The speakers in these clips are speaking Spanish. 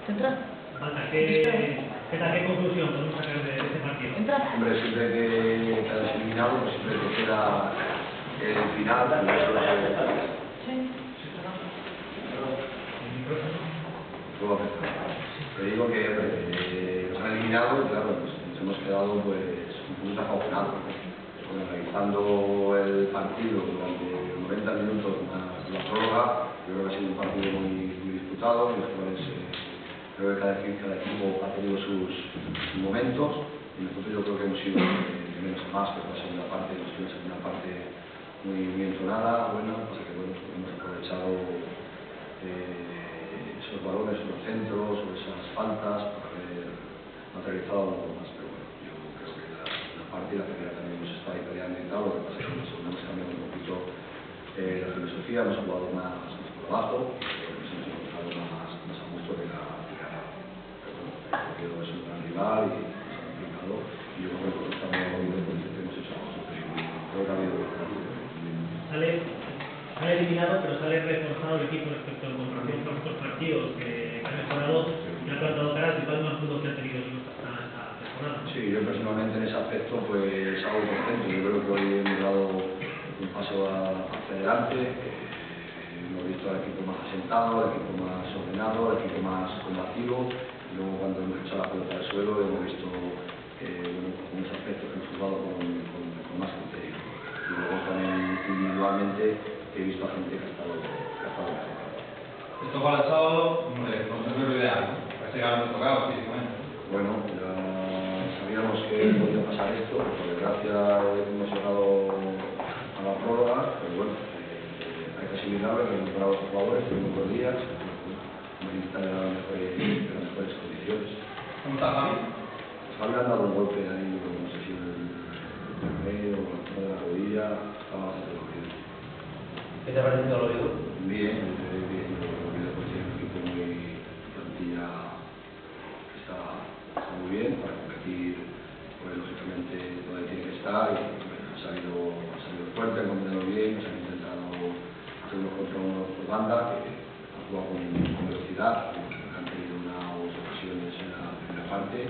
¿Entra? ¿Qué conclusión podemos sacar de este partido? ¿Entra? Hombre, siempre que quedas eliminado, pues siempre te queda el final, y eso es lo que... Sí. Puedo aceptar. Te digo que nos han eliminado y claro, pues nos hemos quedado pues un poquito apasionados. Analizando el partido durante 90 minutos más la prórroga, yo creo que ha sido un partido muy disputado, en los cuales creo que cada equipo ha tenido sus momentos, y nosotros yo creo que hemos ido de menos a más, pero la segunda parte, nos quedó una segunda parte muy entonada, buena, pues que bueno, hemos aprovechado esos balones, esos centros, o esas faltas, para haber materializado algo más, pero bueno, yo creo que la parte y la primera también hemos estado ahí peleando y tal, lo que pasa es que en la segunda hemos cambiado un poquito la filosofía, hemos jugado más por abajo, nos hemos encontrado más a gusto que la pero bueno, es un gran rival y nos ha complicado, y yo creo que estamos viendo que hemos hecho nosotros, creo que ha habido sale eliminado, pero sale reforzado el equipo respecto en comparación con otros partidos que han mejorado y han plantado cara al rival más duro que ha tenido esta temporada. Sí, yo personalmente en ese aspecto pues algo contento. Yo creo que hoy hemos dado un paso hacia adelante, hemos visto al equipo más asentado, al equipo más ordenado, al equipo más combativo, y luego cuando hemos echado la pelota al suelo hemos visto en ese aspecto que hemos jugado con más criterio. Y luego también individualmente he visto a gente que ha estado mejor. Esto para el sábado no es lo ideal, ¿no? Parece que ahora hemos tocado físicamente. Bueno, ya sabíamos que podía pasar esto, por desgracia hemos llegado a la prórroga, pero bueno, hay que asimilarlo, hay que mejorar a los jugadores, tenemos 2 días, vamos a intentar dar las mejores condiciones. ¿Cómo está Javi? Javi le han dado un golpe ahí, no sé si en el medio o en la zona de la rodilla, estaba bastante dolorido. ¿Qué te ha parecido el oído? Bien, el oído pues tiene un equipo muy plantilla que está muy bien para competir, pues lógicamente donde tiene que estar, y ha salido fuerte, ha combinado bien, se han intentado hacer unos contra unos por banda, que han jugado con velocidad, han tenido una o dos ocasiones en la primera parte,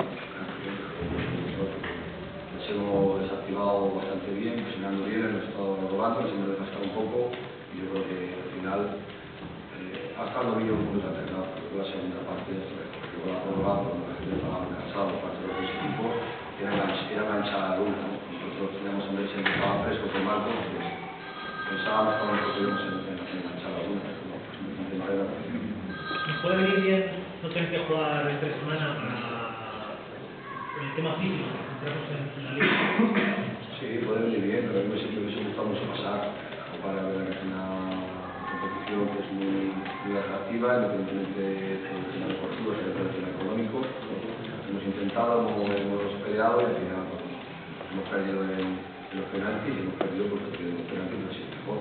nos hemos desactivado bastante bien, presionando bien, hemos estado robando, nos hemos desgastado un poco, y yo creo que al final hasta el dominio un poquito alternado, pero la segunda parte luego la prórroga, cuando la gente estaba cansada por parte de los equipos, era enganchar a la luna, ¿no? Nosotros teníamos un leche que estaba fresco con Marcos, pues pensábamos cuando nos podíamos enganchar a la luna, ¿no? Pues intentar la posición. ¿Nos puede venir bien no tener que jugar en 3 semanas para el tema físico, para centrarnos en la liga? Sí, puede venir bien, pero a mí siempre me hubiese gustado mucho pasar, para ver que es una competición que es muy atractiva, independientemente del tema deportivo, del tema económico. Hemos intentado, hemos peleado y al final hemos perdido en los penaltis, y hemos perdido porque en los penaltis no existe mejor.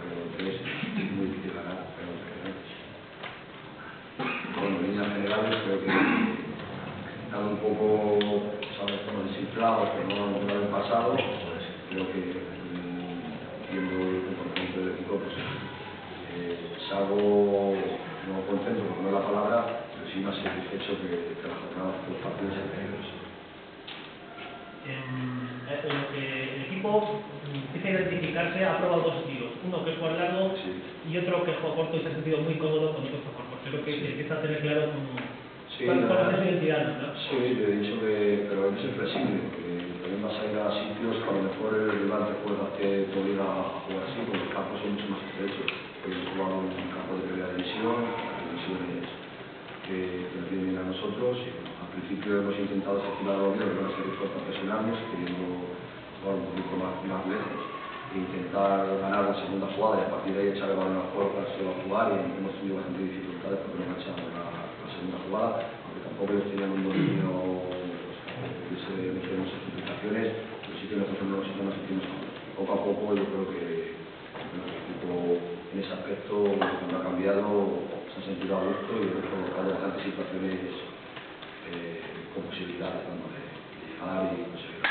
Pero entonces es muy difícil ganar en los penaltis. Bueno, en líneas generales creo que están un poco, sabes, como desinflados, que no han pasado, pues creo que viendo el comportamiento del equipo, pues salgo no contento, porque no es la palabra, pero sí más satisfecho que la jornada de los partidos anteriores. El equipo empieza a identificarse, ha probado 2 estilos, uno que es jugar largo, Sí. y otro que juega corto y se ha sentido muy cómodo con otro jugador. Creo que se empieza a tener claro Sí, cuál es su identidad, ¿no? Sí, te he dicho que, pero hay que ser flexible, porque también vas a ir a sitios que a lo mejor el rival te obliga a jugar así, porque los campos son mucho más estrechos. Hoy hemos jugado en un campo de primera división, las divisiones que nos vienen a nosotros, y bueno, al principio hemos intentado gestionar lo bien, pero no ser dispuestos a presionarnos, queriendo jugar un poquito más lejos, e intentar ganar la segunda jugada, y a partir de ahí echar el balón al juego para solo jugar, y hemos tenido bastante dificultades porque no echamos la segunda jugada, aunque tampoco ellos tenían un dominio que se metían muchas complicaciones, pero sí que nosotros nos sentimos poco a poco. Yo creo que el equipo en ese aspecto, cuando ha cambiado, se ha sentido a gusto y hemos provocado bastantes situaciones con posibilidades, ¿no?, de llegar y conseguir.